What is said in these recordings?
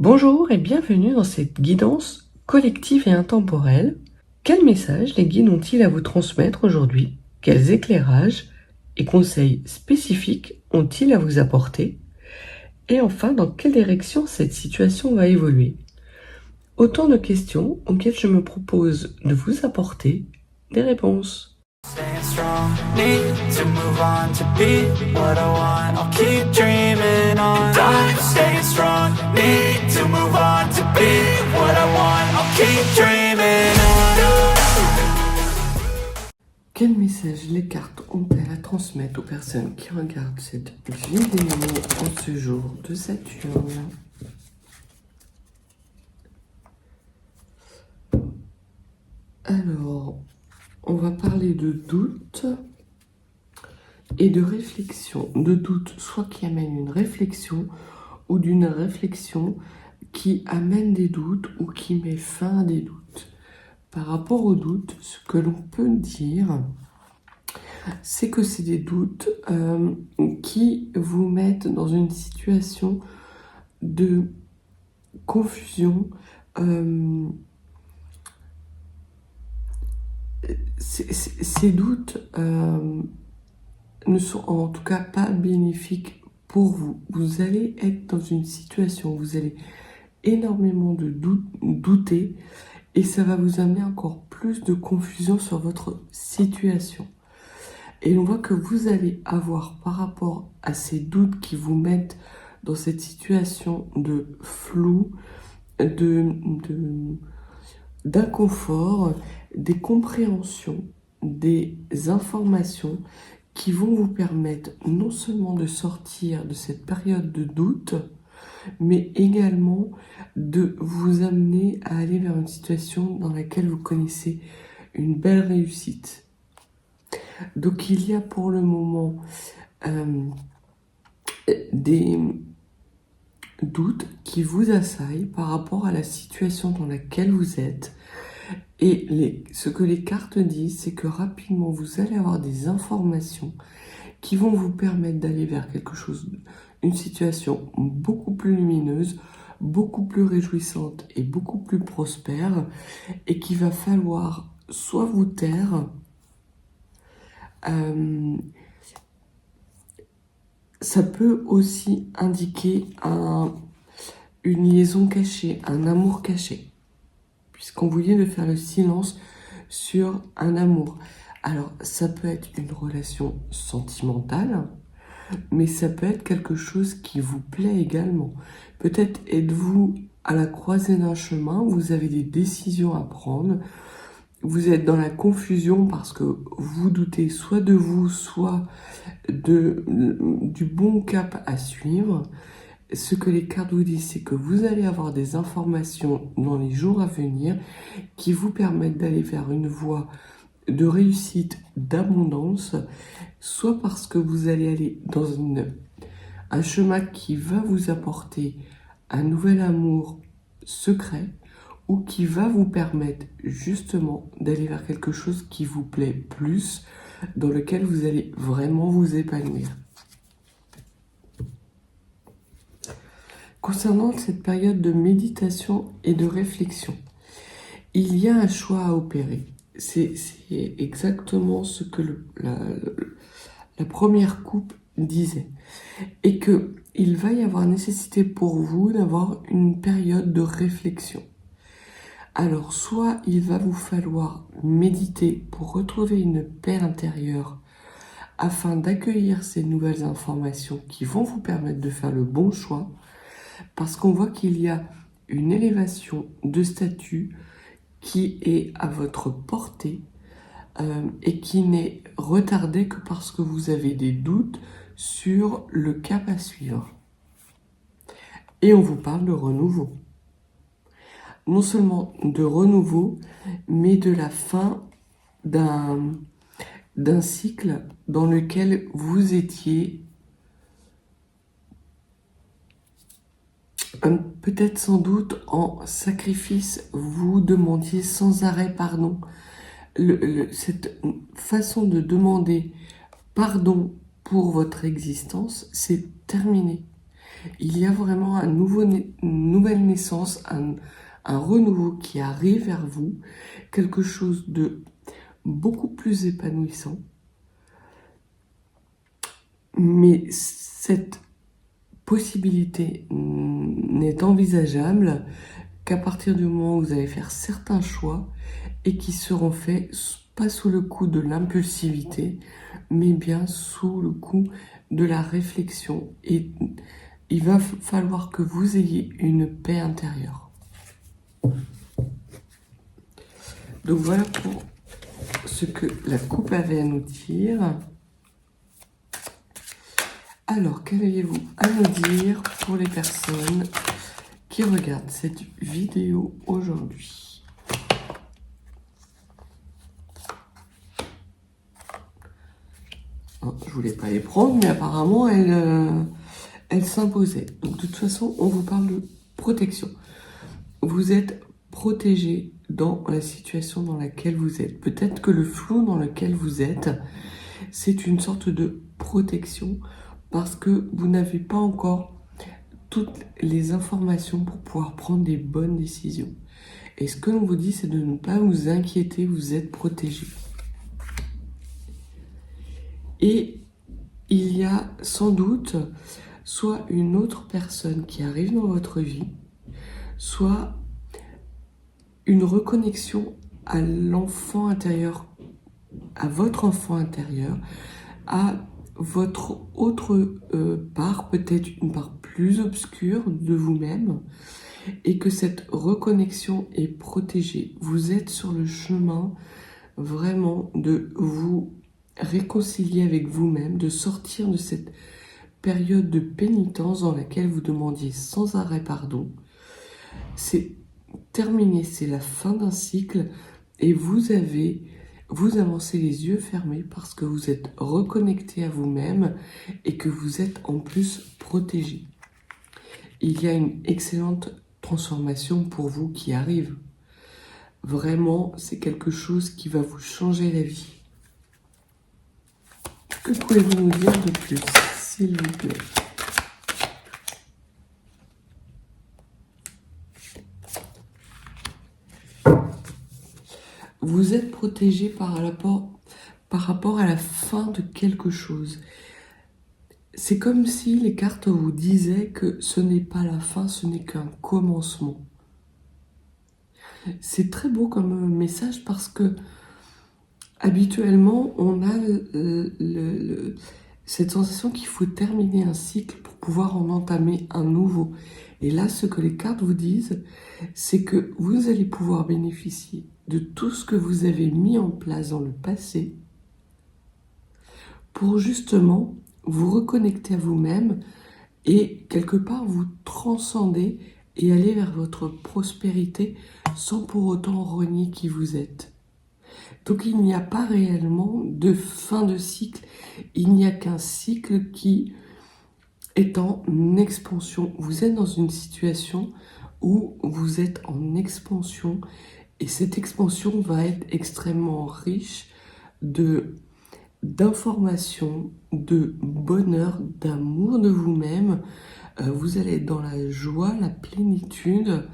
Bonjour et bienvenue dans cette guidance collective et intemporelle. Quel message les guides ont-ils à vous transmettre aujourd'hui? Quels éclairages et conseils spécifiques ont-ils à vous apporter? Et enfin, dans quelle direction cette situation va évoluer? Autant de questions auxquelles je me propose de vous apporter des réponses. Staying strong, need to move on to be what I want. I'll keep dreaming on. And I'm staying strong, need to move on to be what I want. I'll keep dreaming on. Quel message les cartes ont-elles à transmettre aux personnes qui regardent cette vidéo en ce jour de Saturne? Alors, on va parler de doute et de réflexion. De doute, soit qui amène une réflexion, ou d'une réflexion qui amène des doutes ou qui met fin à des doutes. Par rapport aux doutes, ce que l'on peut dire, c'est que c'est des doutes qui vous mettent dans une situation de confusion. Ces doutes ne sont en tout cas pas bénéfiques pour vous. Vous allez être dans une situation où vous allez énormément de douter et ça va vous amener encore plus de confusion sur votre situation. Et on voit que vous allez avoir par rapport à ces doutes qui vous mettent dans cette situation de flou, d'inconfort, des compréhensions, des informations qui vont vous permettre non seulement de sortir de cette période de doute, mais également de vous amener à aller vers une situation dans laquelle vous connaissez une belle réussite. Donc il y a pour le moment des doutes qui vous assaillent par rapport à la situation dans laquelle vous êtes. Et ce que les cartes disent, c'est que rapidement, vous allez avoir des informations qui vont vous permettre d'aller vers quelque chose, une situation beaucoup plus lumineuse, beaucoup plus réjouissante et beaucoup plus prospère, et qu'il va falloir soit vous taire, ça peut aussi indiquer une liaison cachée, un amour caché, puisqu'on vous dit de faire le silence sur un amour. Alors, ça peut être une relation sentimentale, mais ça peut être quelque chose qui vous plaît également. Peut-être êtes-vous à la croisée d'un chemin, vous avez des décisions à prendre, vous êtes dans la confusion parce que vous doutez soit de vous, soit du bon cap à suivre. Ce que les cartes vous disent, c'est que vous allez avoir des informations dans les jours à venir qui vous permettent d'aller vers une voie de réussite, d'abondance, soit parce que vous allez aller dans un chemin qui va vous apporter un nouvel amour secret, ou qui va vous permettre justement d'aller vers quelque chose qui vous plaît plus, dans lequel vous allez vraiment vous épanouir. Concernant cette période de méditation et de réflexion, il y a un choix à opérer. C'est exactement ce que la première coupe disait. Et qu'il va y avoir nécessité pour vous d'avoir une période de réflexion. Alors, soit il va vous falloir méditer pour retrouver une paix intérieure afin d'accueillir ces nouvelles informations qui vont vous permettre de faire le bon choix, parce qu'on voit qu'il y a une élévation de statut qui est à votre portée et qui n'est retardée que parce que vous avez des doutes sur le cap à suivre. Et on vous parle de renouveau. Non seulement de renouveau, mais de la fin d'un cycle dans lequel vous étiez peut-être sans doute en sacrifice, vous demandiez sans arrêt pardon. Cette façon de demander pardon pour votre existence, c'est terminé. Il y a vraiment une nouvelle naissance, un renouveau qui arrive vers vous, quelque chose de beaucoup plus épanouissant. Mais cette possibilité n'est envisageable qu'à partir du moment où vous allez faire certains choix et qui seront faits pas sous le coup de l'impulsivité, mais bien sous le coup de la réflexion. Et il va falloir que vous ayez une paix intérieure. Donc voilà pour ce que la coupe avait à nous dire. Alors, qu'avez-vous à nous dire pour les personnes qui regardent cette vidéo aujourd'hui? Je voulais pas les prendre, mais apparemment, elles s'imposaient. Donc, de toute façon, on vous parle de protection. Vous êtes protégé dans la situation dans laquelle vous êtes. Peut-être que le flou dans lequel vous êtes, c'est une sorte de protection parce que vous n'avez pas encore toutes les informations pour pouvoir prendre des bonnes décisions. Et ce que l'on vous dit, c'est de ne pas vous inquiéter, vous êtes protégé. Et il y a sans doute soit une autre personne qui arrive dans votre vie, soit une reconnexion à l'enfant intérieur, à votre enfant intérieur, à votre autre part, peut-être une part plus obscure de vous-même, et que cette reconnexion est protégée. Vous êtes sur le chemin vraiment de vous réconcilier avec vous-même, de sortir de cette période de pénitence dans laquelle vous demandiez sans arrêt pardon. C'est terminé, c'est la fin d'un cycle et vous avancez les yeux fermés parce que vous êtes reconnecté à vous-même et que vous êtes en plus protégé. Il y a une excellente transformation pour vous qui arrive. Vraiment, c'est quelque chose qui va vous changer la vie. Que pouvez-vous nous dire de plus, s'il vous plaît? Vous êtes protégé par rapport à la fin de quelque chose. C'est comme si les cartes vous disaient que ce n'est pas la fin, ce n'est qu'un commencement. C'est très beau comme message parce que habituellement, on a cette sensation qu'il faut terminer un cycle pour pouvoir en entamer un nouveau. Et là, ce que les cartes vous disent, c'est que vous allez pouvoir bénéficier de tout ce que vous avez mis en place dans le passé pour justement vous reconnecter à vous-même et quelque part vous transcender et aller vers votre prospérité sans pour autant renier qui vous êtes. Donc il n'y a pas réellement de fin de cycle, il n'y a qu'un cycle qui est en expansion. Vous êtes dans une situation où vous êtes en expansion et cette expansion va être extrêmement riche d'informations, de bonheur, d'amour de vous-même. Vous allez être dans la joie, la plénitude.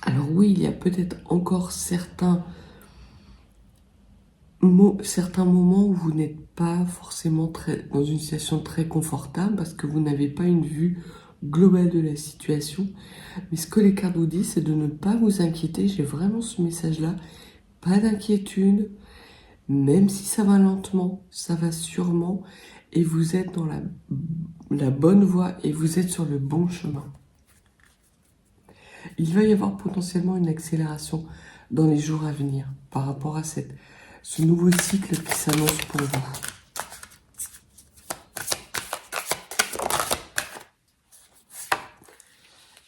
Alors oui, il y a peut-être encore certains moments où vous n'êtes pas forcément dans une situation très confortable parce que vous n'avez pas une vue globale de la situation. Mais ce que les cartes vous disent, c'est de ne pas vous inquiéter. J'ai vraiment ce message-là. Pas d'inquiétude. Même si ça va lentement, ça va sûrement. Et vous êtes dans la bonne voie et vous êtes sur le bon chemin. Il va y avoir potentiellement une accélération dans les jours à venir par rapport à ce nouveau cycle qui s'annonce pour vous.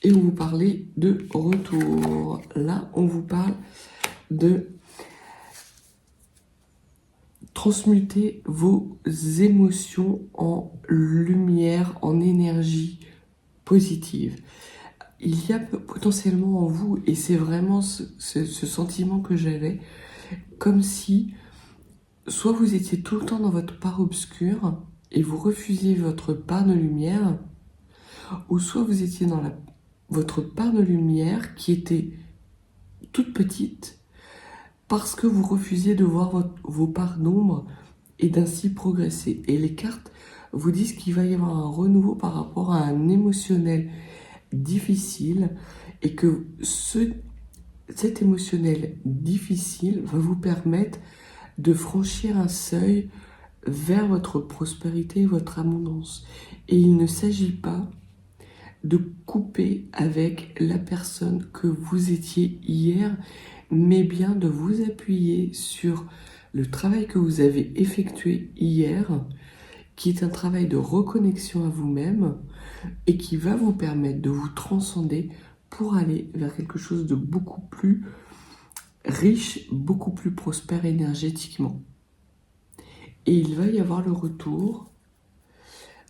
Et on vous parlait de retour. Là, on vous parle de transmuter vos émotions en lumière, en énergie positive. Il y a potentiellement en vous, et c'est vraiment ce sentiment que j'avais, comme si soit vous étiez tout le temps dans votre part obscure et vous refusiez votre part de lumière, ou soit vous étiez dans votre part de lumière qui était toute petite parce que vous refusiez de voir vos parts d'ombre et d'ainsi progresser. Et les cartes vous disent qu'il va y avoir un renouveau par rapport à un émotionnel difficile et que cet émotionnel difficile va vous permettre de franchir un seuil vers votre prospérité et votre abondance. Et il ne s'agit pas de couper avec la personne que vous étiez hier, mais bien de vous appuyer sur le travail que vous avez effectué hier, qui est un travail de reconnexion à vous-même et qui va vous permettre de vous transcender pour aller vers quelque chose de beaucoup plus riche, beaucoup plus prospère énergétiquement. Et il va y avoir le retour.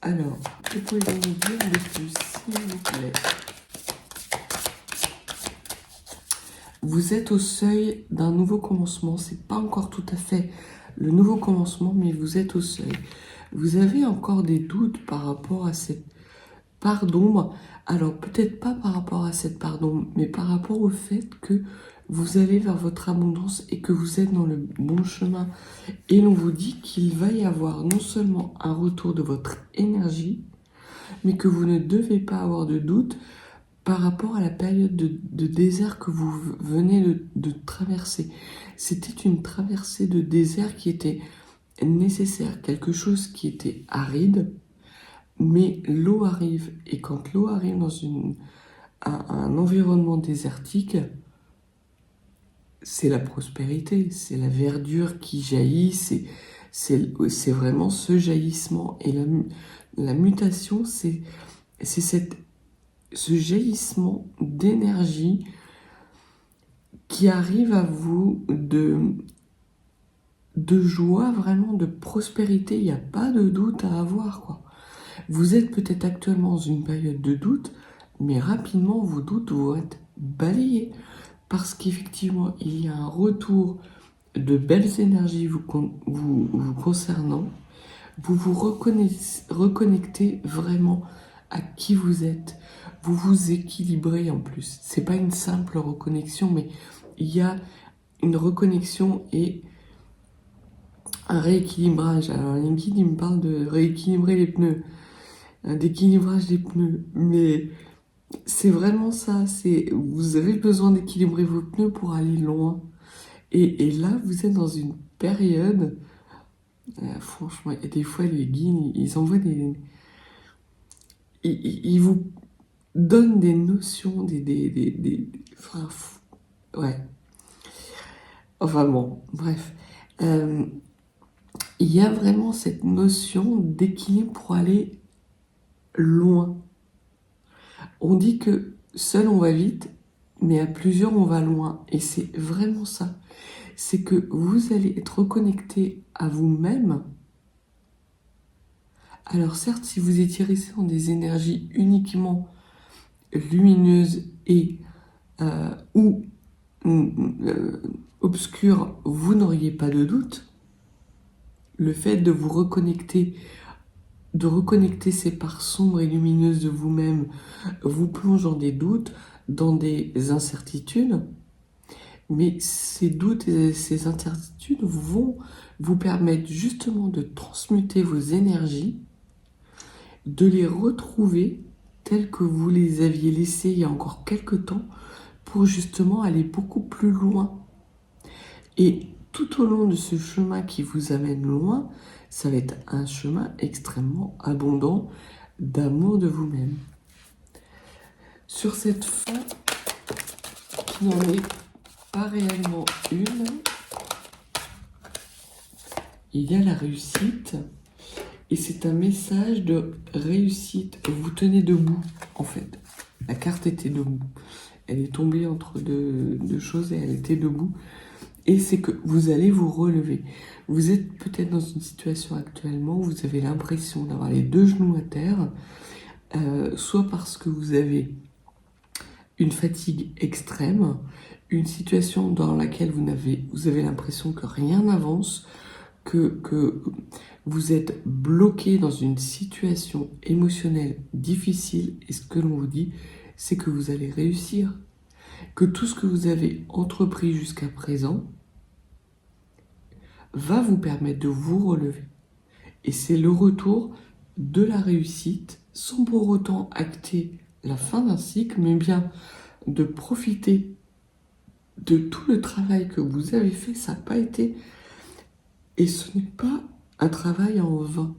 Alors, que pouvez-vous nous dire de plus, s'il vous plaît? Vous êtes au seuil d'un nouveau commencement. C'est pas encore tout à fait le nouveau commencement, mais vous êtes au seuil. Vous avez encore des doutes par rapport à cette part d'ombre. Alors, peut-être pas par rapport à cette part d'ombre, mais par rapport au fait que vous allez vers votre abondance et que vous êtes dans le bon chemin. Et l'on vous dit qu'il va y avoir non seulement un retour de votre énergie, mais que vous ne devez pas avoir de doute par rapport à la période de désert que vous venez de traverser. C'était une traversée de désert qui était nécessaire, quelque chose qui était aride, mais l'eau arrive. Et quand l'eau arrive dans un environnement désertique, c'est la prospérité, c'est la verdure qui jaillit, c'est vraiment ce jaillissement. Et la mutation, c'est ce jaillissement d'énergie qui arrive à vous de joie, vraiment de prospérité. Il n'y a pas de doute à avoir, quoi. Vous êtes peut-être actuellement dans une période de doute, mais rapidement vos doutes vont être balayés. Parce qu'effectivement, il y a un retour de belles énergies vous concernant. Vous vous reconnectez vraiment à qui vous êtes. Vous vous équilibrez en plus. C'est pas une simple reconnexion, mais il y a une reconnexion et un rééquilibrage. Alors les guides, ils me parlent de rééquilibrer les pneus, d'équilibrage des pneus, mais c'est vraiment ça. Vous avez besoin d'équilibrer vos pneus pour aller loin. Et là, vous êtes dans une période, franchement, et des fois les guides, ils envoient ils vous donnent des notions, enfin, ouais. Enfin bon, bref. Il y a vraiment cette notion d'équilibre pour aller loin. On dit que seul on va vite, mais à plusieurs on va loin. Et c'est vraiment ça. C'est que vous allez être reconnecté à vous-même. Alors certes, si vous étiez resté dans des énergies uniquement lumineuses et ou obscures, vous n'auriez pas de doute. Le fait de vous reconnecter, de reconnecter ces parts sombres et lumineuses de vous-même, vous plonge dans des doutes, dans des incertitudes. Mais ces doutes et ces incertitudes vont vous permettre justement de transmuter vos énergies, de les retrouver telles que vous les aviez laissées il y a encore quelques temps pour justement aller beaucoup plus loin. Et tout au long de ce chemin qui vous amène loin, ça va être un chemin extrêmement abondant d'amour de vous-même. Sur cette fin, qui n'en est pas réellement une, il y a la réussite, et c'est un message de réussite. Vous tenez debout, en fait. La carte était debout. Elle est tombée entre deux choses et elle était debout. Et c'est que vous allez vous relever. Vous êtes peut-être dans une situation actuellement où vous avez l'impression d'avoir les deux genoux à terre, soit parce que vous avez une fatigue extrême, une situation dans laquelle vous avez l'impression que rien n'avance, que vous êtes bloqué dans une situation émotionnelle difficile, et ce que l'on vous dit, c'est que vous allez réussir. Que tout ce que vous avez entrepris jusqu'à présent va vous permettre de vous relever. Et c'est le retour de la réussite, sans pour autant acter la fin d'un cycle, mais bien de profiter de tout le travail que vous avez fait. Ça n'a pas été... Et ce n'est pas un travail en vain.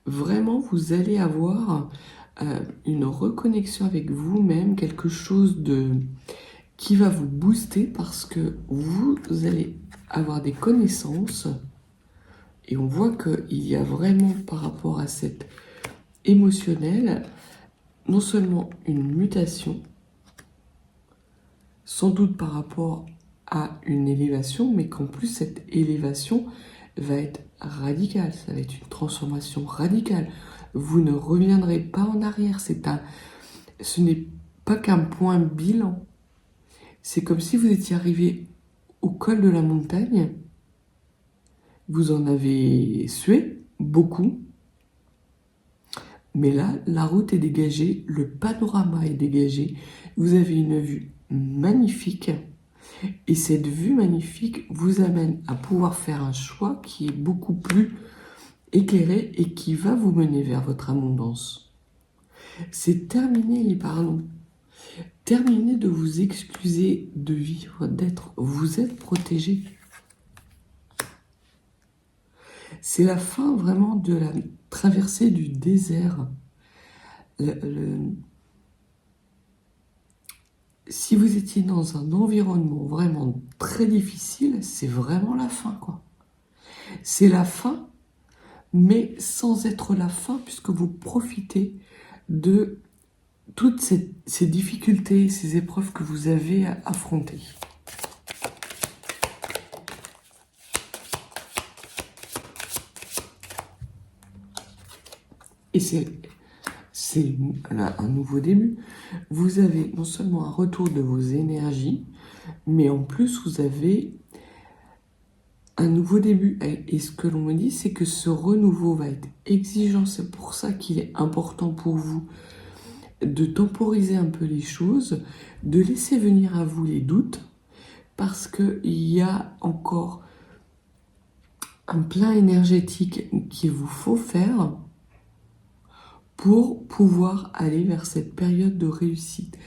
Vraiment, vous allez avoir une reconnexion avec vous-même, quelque chose qui va vous booster parce que vous allez avoir des connaissances et on voit qu'il y a vraiment par rapport à cette émotionnelle, non seulement une mutation, sans doute par rapport à une élévation, mais qu'en plus cette élévation va être radicale, ça va être une transformation radicale. Vous ne reviendrez pas en arrière, ce n'est pas qu'un point bilan. C'est comme si vous étiez arrivé au col de la montagne, vous en avez sué beaucoup, mais là, la route est dégagée, le panorama est dégagé, vous avez une vue magnifique, et cette vue magnifique vous amène à pouvoir faire un choix qui est beaucoup plus éclairé et qui va vous mener vers votre abondance. C'est terminé les pardons. Terminez de vous excuser de vivre, d'être. Vous êtes protégé. C'est la fin vraiment de la traversée du désert. Si vous étiez dans un environnement vraiment très difficile, c'est vraiment la fin, quoi. C'est la fin, mais sans être la fin, puisque vous profitez de toutes ces difficultés, ces épreuves que vous avez affrontées. Et c'est un nouveau début. Vous avez non seulement un retour de vos énergies, mais en plus vous avez un nouveau début. Et ce que l'on me dit, c'est que ce renouveau va être exigeant. C'est pour ça qu'il est important pour vous de temporiser un peu les choses, de laisser venir à vous les doutes, parce qu'il y a encore un plein énergétique qu'il vous faut faire pour pouvoir aller vers cette période de réussite.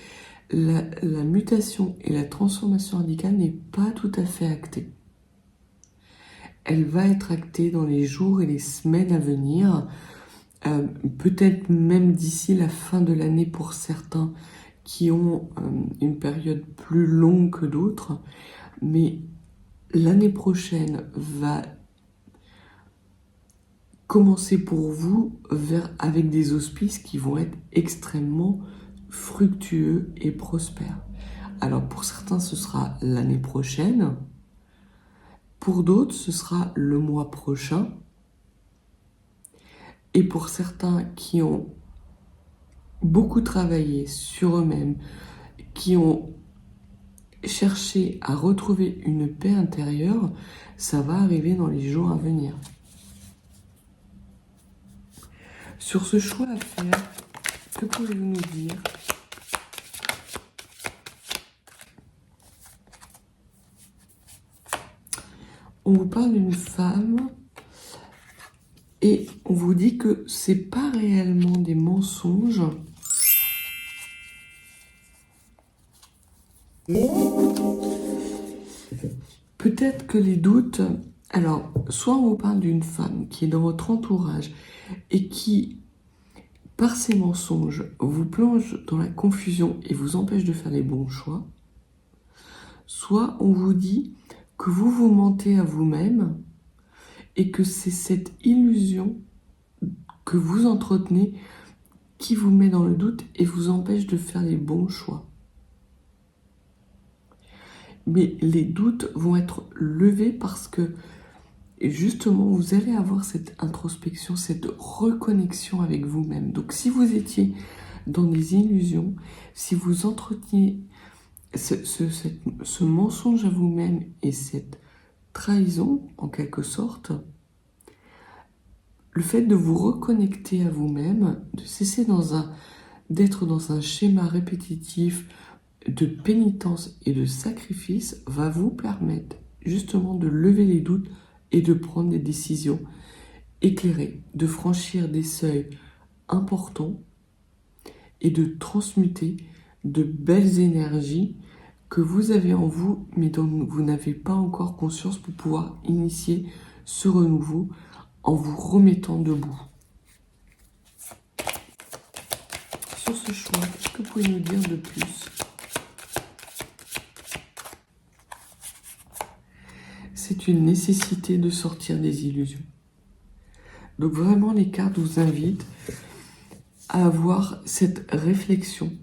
La mutation et la transformation radicale n'est pas tout à fait actée. Elle va être actée dans les jours et les semaines à venir, peut-être même d'ici la fin de l'année pour certains qui ont une période plus longue que d'autres, mais l'année prochaine va commencer pour vous avec des auspices qui vont être extrêmement fructueux et prospères. Alors pour certains, ce sera l'année prochaine. Pour d'autres, ce sera le mois prochain. Et pour certains qui ont beaucoup travaillé sur eux-mêmes, qui ont cherché à retrouver une paix intérieure, ça va arriver dans les jours à venir. Sur ce choix à faire, que pouvez-vous nous dire ? On vous parle d'une femme et on vous dit que c'est pas réellement des mensonges. Peut-être que les doutes... Alors, soit on vous parle d'une femme qui est dans votre entourage et qui, par ses mensonges, vous plonge dans la confusion et vous empêche de faire les bons choix. Soit on vous dit que vous vous mentez à vous-même et que c'est cette illusion que vous entretenez qui vous met dans le doute et vous empêche de faire les bons choix. Mais les doutes vont être levés parce que justement, vous allez avoir cette introspection, cette reconnexion avec vous-même. Donc, si vous étiez dans des illusions, si vous entreteniez ce mensonge à vous-même et cette trahison, en quelque sorte, le fait de vous reconnecter à vous-même, de cesser d'être dans un schéma répétitif de pénitence et de sacrifice, va vous permettre justement de lever les doutes et de prendre des décisions éclairées, de franchir des seuils importants et de transmuter de belles énergies que vous avez en vous, mais dont vous n'avez pas encore conscience pour pouvoir initier ce renouveau en vous remettant debout. Sur ce choix, qu'est-ce que vous pouvez nous dire de plus? C'est une nécessité de sortir des illusions. Donc vraiment, les cartes vous invitent à avoir cette réflexion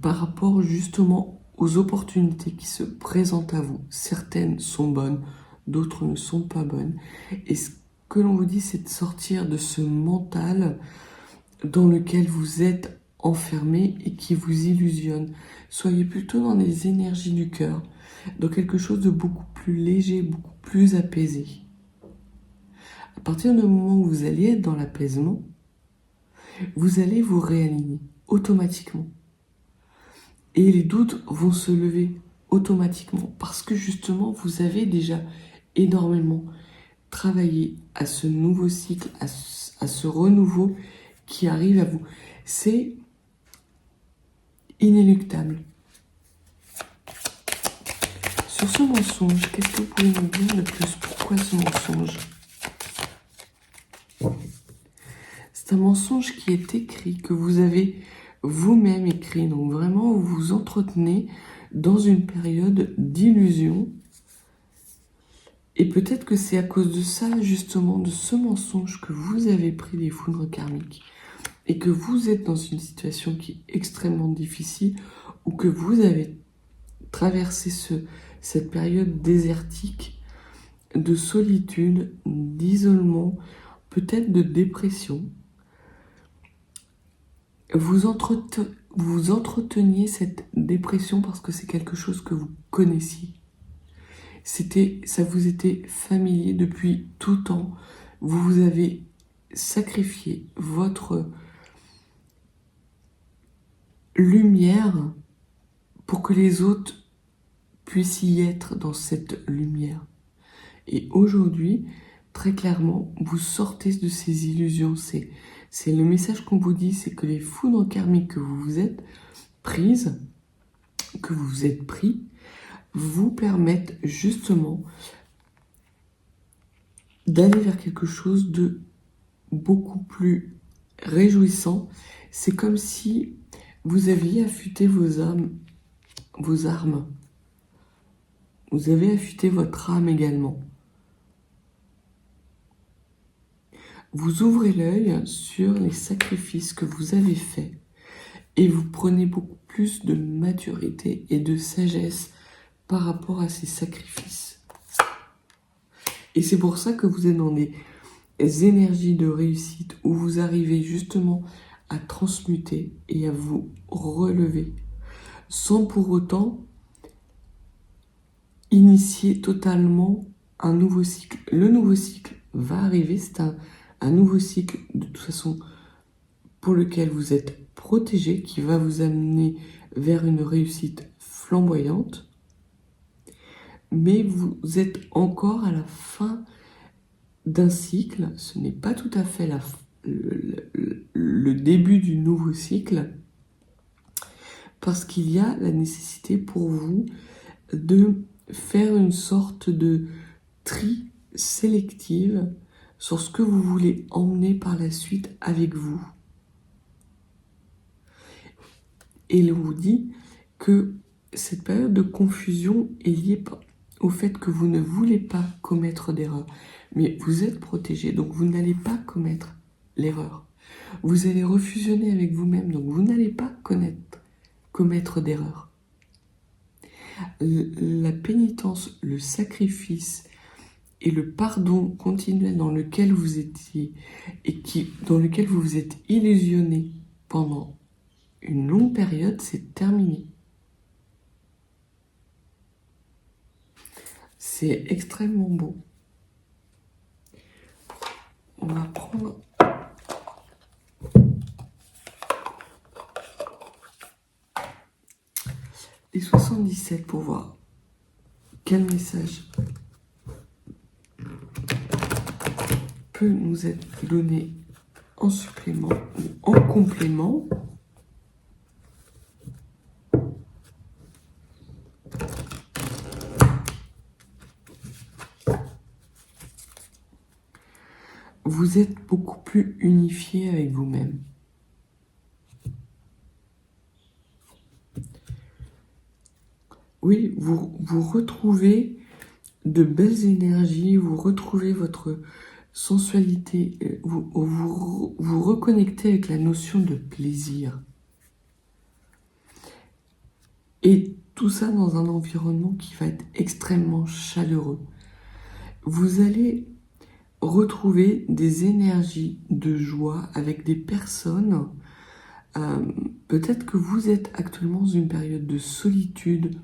par rapport justement aux opportunités qui se présentent à vous. Certaines sont bonnes, d'autres ne sont pas bonnes. Et ce que l'on vous dit, c'est de sortir de ce mental dans lequel vous êtes enfermé et qui vous illusionne. Soyez plutôt dans les énergies du cœur, dans quelque chose de beaucoup plus léger, beaucoup plus apaisé. À partir du moment où vous allez être dans l'apaisement, vous allez vous réaligner automatiquement. Et les doutes vont se lever automatiquement parce que justement, vous avez déjà énormément travaillé à ce nouveau cycle, à ce renouveau qui arrive à vous. C'est inéluctable. Sur ce mensonge, qu'est-ce que vous pouvez nous dire de plus? Pourquoi ce mensonge? C'est un mensonge qui est écrit, que vous avez vous-même écrit. Donc vraiment, vous vous entretenez dans une période d'illusion. Et peut-être que c'est à cause de ça, justement, de ce mensonge, que vous avez pris les foudres karmiques. Et que vous êtes dans une situation qui est extrêmement difficile, ou que vous avez traversé cette période désertique, de solitude, d'isolement, peut-être de dépression. Vous entreteniez cette dépression parce que c'est quelque chose que vous connaissiez. Ça vous était familier depuis tout temps. Vous avez sacrifié votre lumière pour que les autres puissent y être dans cette lumière. Et aujourd'hui, très clairement, vous sortez de ces illusions. C'est le message qu'on vous dit, c'est que les foudres karmiques que vous vous êtes prises, que vous vous êtes pris, vous permettent justement d'aller vers quelque chose de beaucoup plus réjouissant. C'est comme si vous aviez affûté vos armes. Vous avez affûté votre âme également. Vous ouvrez l'œil sur les sacrifices que vous avez faits et vous prenez beaucoup plus de maturité et de sagesse par rapport à ces sacrifices. Et c'est pour ça que vous êtes dans des énergies de réussite où vous arrivez justement à transmuter et à vous relever sans pour autant initier totalement un nouveau cycle. Le nouveau cycle va arriver, c'est un nouveau cycle de toute façon pour lequel vous êtes protégé, qui va vous amener vers une réussite flamboyante. Mais vous êtes encore à la fin d'un cycle, ce n'est pas tout à fait le début du nouveau cycle, parce qu'il y a la nécessité pour vous de faire une sorte de tri sélective sur ce que vous voulez emmener par la suite avec vous. Et il vous dit que cette période de confusion est liée au fait que vous ne voulez pas commettre d'erreur. Mais vous êtes protégé, donc vous n'allez pas commettre l'erreur. Vous allez refusionner avec vous-même, donc vous n'allez pas commettre d'erreur. La pénitence, le sacrifice et le pardon continuel dans lequel vous étiez et dans lequel vous vous êtes illusionné pendant une longue période, c'est terminé. C'est extrêmement beau. On va prendre les 77 pour voir quel message peut nous être donné en supplément ou en complément. Vous êtes beaucoup plus unifié avec vous-même. Oui, vous retrouvez de belles énergies, vous retrouvez votre sensualité, vous reconnectez avec la notion de plaisir. Et tout ça dans un environnement qui va être extrêmement chaleureux. Vous allez retrouver des énergies de joie avec des personnes. Peut-être que vous êtes actuellement dans une période de solitude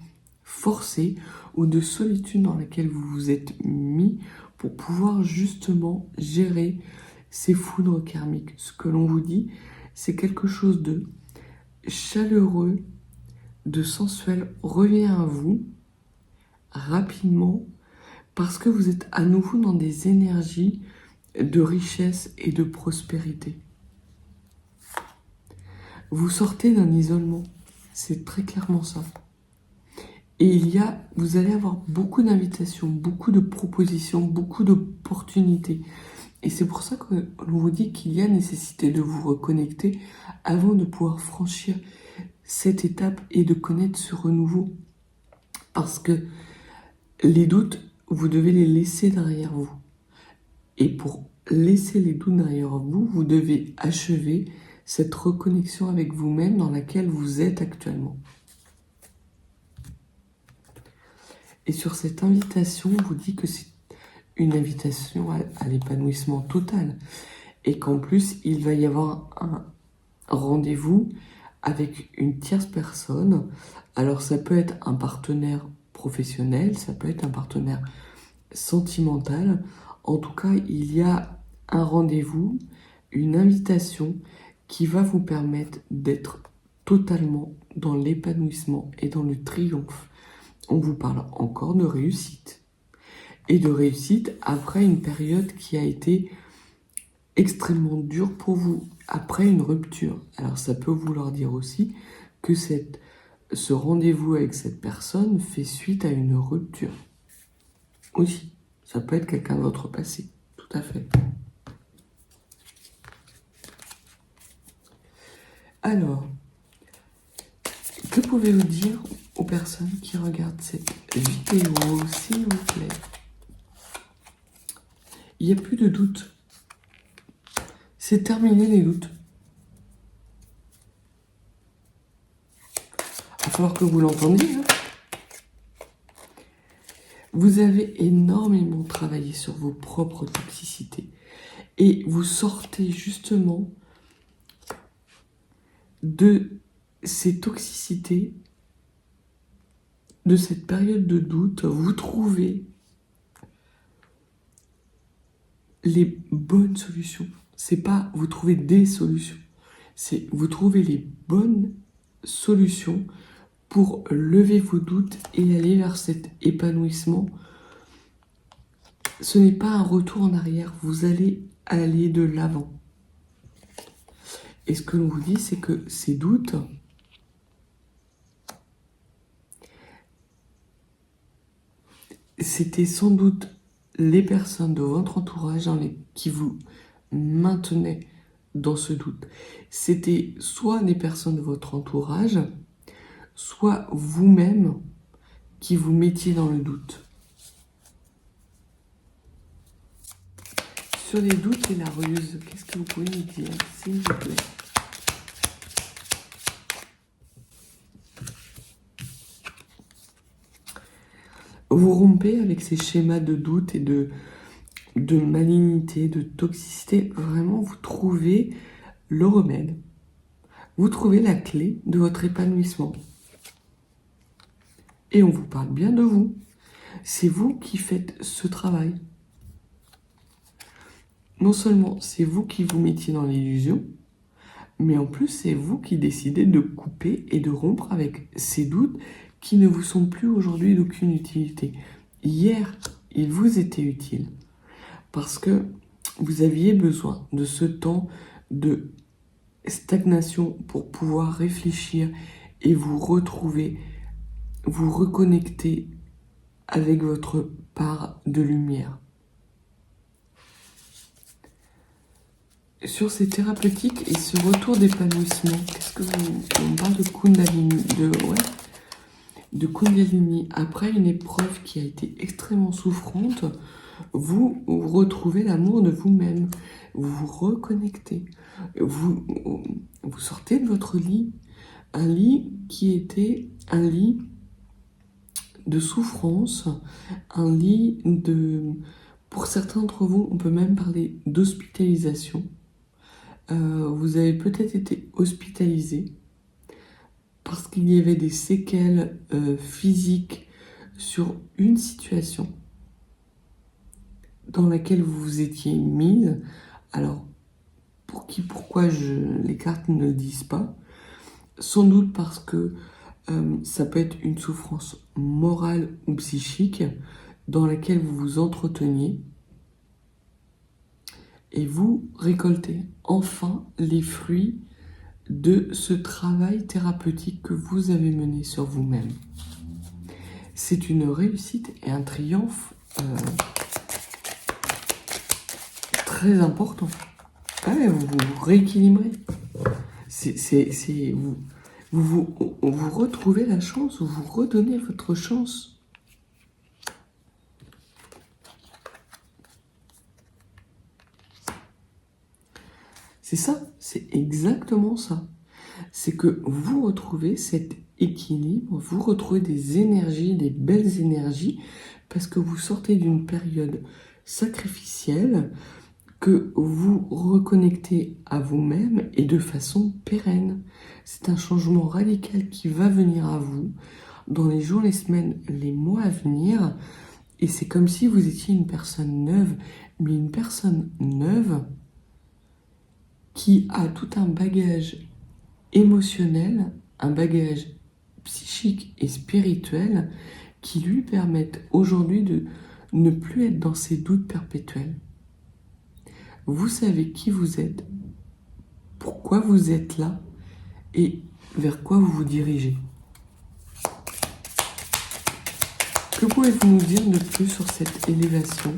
forcée ou de solitude dans laquelle vous vous êtes mis pour pouvoir justement gérer ces foudres karmiques. Ce que l'on vous dit, c'est quelque chose de chaleureux, de sensuel, revient à vous rapidement parce que vous êtes à nouveau dans des énergies de richesse et de prospérité. Vous sortez d'un isolement, c'est très clairement ça. Et vous allez avoir beaucoup d'invitations, beaucoup de propositions, beaucoup d'opportunités. Et c'est pour ça que l'on vous dit qu'il y a nécessité de vous reconnecter avant de pouvoir franchir cette étape et de connaître ce renouveau. Parce que les doutes, vous devez les laisser derrière vous. Et pour laisser les doutes derrière vous, vous devez achever cette reconnexion avec vous-même dans laquelle vous êtes actuellement. Et sur cette invitation, on vous dit que c'est une invitation à l'épanouissement total. Et qu'en plus, il va y avoir un rendez-vous avec une tierce personne. Alors ça peut être un partenaire professionnel, ça peut être un partenaire sentimental. En tout cas, il y a un rendez-vous, une invitation qui va vous permettre d'être totalement dans l'épanouissement et dans le triomphe. On vous parle encore de réussite. Et de réussite après une période qui a été extrêmement dure pour vous, après une rupture. Alors ça peut vouloir dire aussi que ce rendez-vous avec cette personne fait suite à une rupture. Aussi, ça peut être quelqu'un de votre passé, tout à fait. Alors, que pouvez-vous dire aux personnes qui regardent cette vidéo, s'il vous plaît? Il n'y a plus de doute. C'est terminé les doutes. Il va falloir que vous l'entendiez. Hein. Vous avez énormément travaillé sur vos propres toxicités. Et vous sortez justement de ces toxicités, de cette période de doute. Vous trouvez les bonnes solutions. C'est pas vous trouvez des solutions. C'est vous trouvez les bonnes solutions pour lever vos doutes et aller vers cet épanouissement. Ce n'est pas un retour en arrière. Vous allez aller de l'avant. Et ce que l'on vous dit, c'est que ces doutes, c'était sans doute les personnes de votre entourage qui vous maintenaient dans ce doute. C'était soit des personnes de votre entourage, soit vous-même qui vous mettiez dans le doute. Sur les doutes et la ruse, qu'est-ce que vous pouvez nous dire, s'il vous plaît? Vous rompez avec ces schémas de doute et de malignité, de toxicité. Vraiment, vous trouvez le remède. Vous trouvez la clé de votre épanouissement. Et on vous parle bien de vous. c'est vous qui faites ce travail. Non seulement c'est vous qui vous mettiez dans l'illusion, mais en plus c'est vous qui décidez de couper et de rompre avec ces doutes qui ne vous sont plus aujourd'hui d'aucune utilité. Hier, ils vous étaient utiles parce que vous aviez besoin de ce temps de stagnation pour pouvoir réfléchir et vous retrouver, vous reconnecter avec votre part de lumière. Sur ces thérapeutiques et ce retour d'épanouissement, qu'est-ce que on parle de Kundalini, de Kundalini. Après une épreuve qui a été extrêmement souffrante, vous retrouvez l'amour de vous-même, vous vous reconnectez, vous sortez de votre lit, un lit qui était un lit de souffrance, un lit de... Pour certains d'entre vous, on peut même parler d'hospitalisation. Vous avez peut-être été hospitalisé parce qu'il y avait des séquelles physiques sur une situation dans laquelle vous vous étiez mise. Alors, pourquoi les cartes ne le disent pas? Sans doute parce que ça peut être une souffrance morale ou psychique dans laquelle vous vous entreteniez et vous récoltez enfin les fruits de ce travail thérapeutique que vous avez mené sur vous-même. C'est une réussite et un triomphe très important. Ouais, vous vous rééquilibrez. Vous retrouvez la chance, vous redonnez votre chance. C'est ça, c'est exactement ça. C'est que vous retrouvez cet équilibre, vous retrouvez des énergies, des belles énergies, parce que vous sortez d'une période sacrificielle, que vous reconnectez à vous-même et de façon pérenne. C'est un changement radical qui va venir à vous dans les jours, les semaines, les mois à venir. Et c'est comme si vous étiez une personne neuve, mais une personne neuve qui a tout un bagage émotionnel, un bagage psychique et spirituel qui lui permettent aujourd'hui de ne plus être dans ces doutes perpétuels. Vous savez qui vous êtes, pourquoi vous êtes là et vers quoi vous vous dirigez. Que pouvez-vous nous dire de plus sur cette élévation ?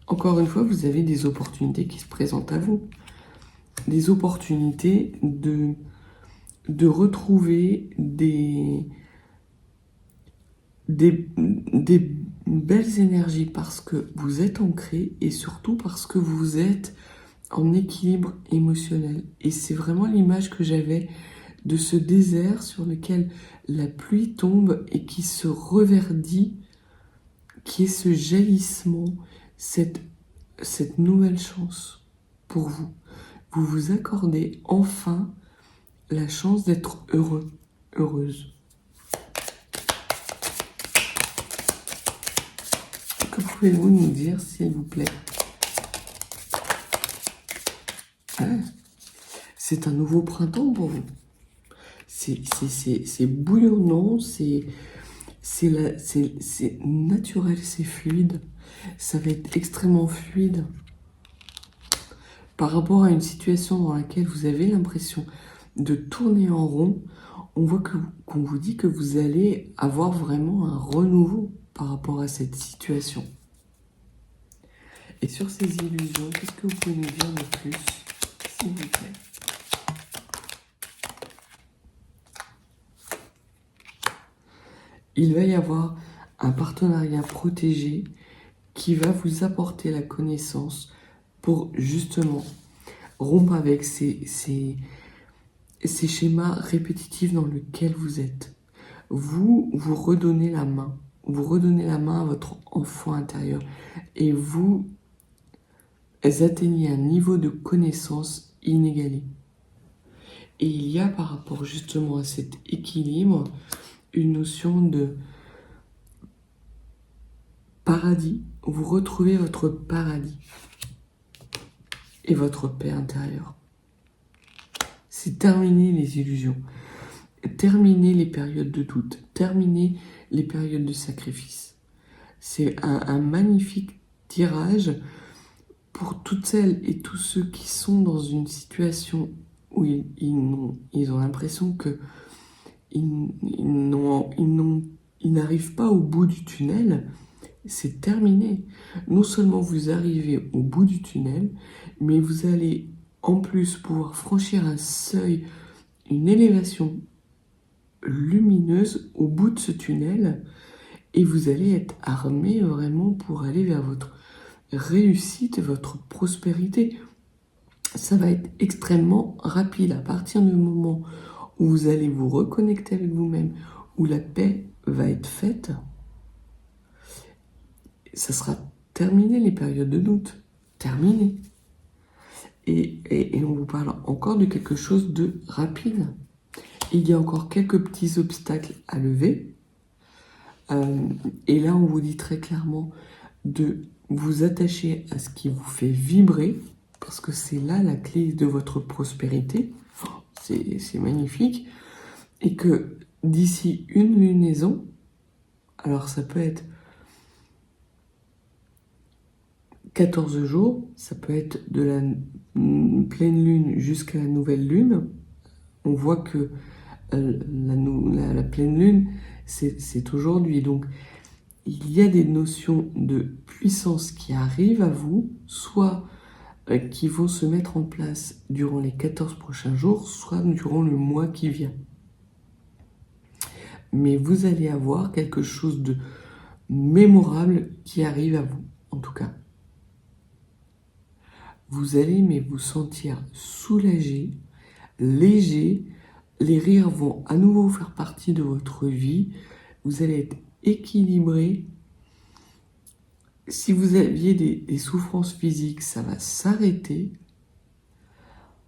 Encore une fois, vous avez des opportunités qui se présentent à vous. Des opportunités de retrouver des belles énergies parce que vous êtes ancré et surtout parce que vous êtes en équilibre émotionnel. Et c'est vraiment l'image que j'avais de ce désert sur lequel la pluie tombe et qui se reverdit, qui est ce jaillissement, cette nouvelle chance pour vous. Vous vous accordez enfin la chance d'être heureux, heureuse. Que pouvez-vous nous dire, s'il vous plaît? C'est un nouveau printemps pour vous. C'est bouillonnant, c'est naturel, c'est fluide. Ça va être extrêmement fluide. Par rapport à une situation dans laquelle vous avez l'impression de tourner en rond, on voit qu'on vous dit que vous allez avoir vraiment un renouveau par rapport à cette situation. Et sur ces illusions, qu'est-ce que vous pouvez nous dire de plus, s'il vous plaît? Il va y avoir un partenariat protégé qui va vous apporter la connaissance pour justement rompre avec ces schémas répétitifs dans lesquels vous êtes. Vous redonnez la main. Vous redonnez la main à votre enfant intérieur et vous atteignez un niveau de connaissance inégalé. Et il y a par rapport justement à cet équilibre une notion de paradis. Vous retrouvez votre paradis et votre paix intérieure. C'est terminer les illusions, terminer les périodes de doute, terminer les périodes de sacrifice. C'est un magnifique tirage pour toutes celles et tous ceux qui sont dans une situation où ils ont l'impression que ils n'arrivent pas au bout du tunnel. C'est terminé. Non seulement vous arrivez au bout du tunnel, mais vous allez en plus pouvoir franchir un seuil, une élévation lumineuse au bout de ce tunnel, et vous allez être armé vraiment pour aller vers votre réussite, votre prospérité. Ça va être extrêmement rapide à partir du moment où vous allez vous reconnecter avec vous-même, où la paix va être faite. Ça sera terminé les périodes de doute, terminé. Et on vous parle encore de quelque chose de rapide. Il y a encore quelques petits obstacles à lever. Et là, on vous dit très clairement de vous attacher à ce qui vous fait vibrer, parce que c'est là la clé de votre prospérité. C'est magnifique. Et que d'ici une lunaison, alors ça peut être 14 jours, ça peut être de la pleine lune jusqu'à la nouvelle lune. On voit que la pleine lune, c'est aujourd'hui. Donc, il y a des notions de puissance qui arrivent à vous, soit qui vont se mettre en place durant les 14 prochains jours, soit durant le mois qui vient. Mais vous allez avoir quelque chose de mémorable qui arrive à vous, en tout cas. Vous allez vous sentir soulagé, léger. Les rires vont à nouveau faire partie de votre vie. Vous allez être équilibré. Si vous aviez des souffrances physiques, ça va s'arrêter.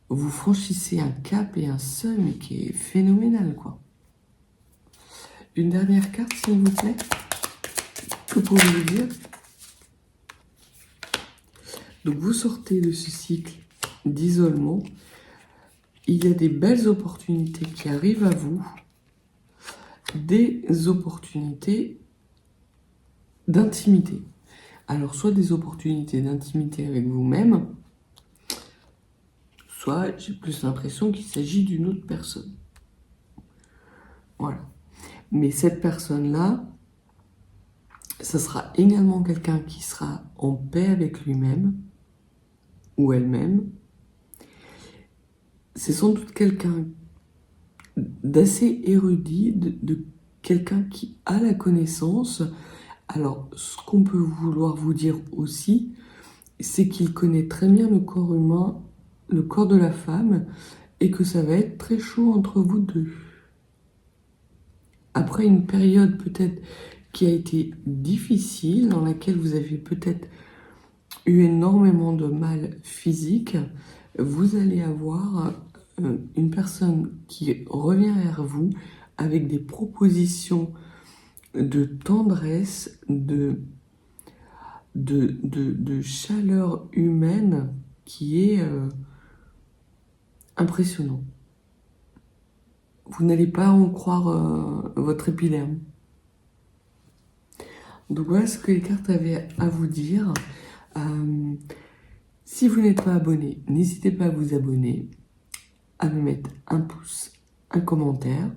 Vous franchissez un cap et un seuil, mais qui est phénoménal, quoi. Une dernière carte, s'il vous plaît. Que pouvez-vous dire ? Donc, vous sortez de ce cycle d'isolement. Il y a des belles opportunités qui arrivent à vous. Des opportunités d'intimité. Alors, soit des opportunités d'intimité avec vous-même, soit j'ai plus l'impression qu'il s'agit d'une autre personne. Voilà. Mais cette personne-là, ça sera également quelqu'un qui sera en paix avec lui-même ou elle-même. C'est sans doute quelqu'un d'assez érudit, de quelqu'un qui a la connaissance. Alors, ce qu'on peut vouloir vous dire aussi, c'est qu'il connaît très bien le corps humain, le corps de la femme, et que ça va être très chaud entre vous deux. Après une période peut-être qui a été difficile, dans laquelle vous avez peut-être eu énormément de mal physique, vous allez avoir une personne qui revient vers vous avec des propositions de tendresse, de chaleur humaine qui est impressionnant. Vous n'allez pas en croire votre épiderme. Donc voilà ce que les cartes avaient à vous dire. Si vous n'êtes pas abonné, n'hésitez pas à vous abonner, à me mettre un pouce, un commentaire.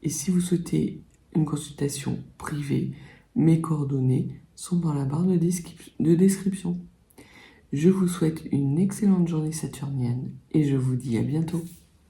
Et si vous souhaitez une consultation privée, mes coordonnées sont dans la barre de description. Je vous souhaite une excellente journée saturnienne et je vous dis à bientôt.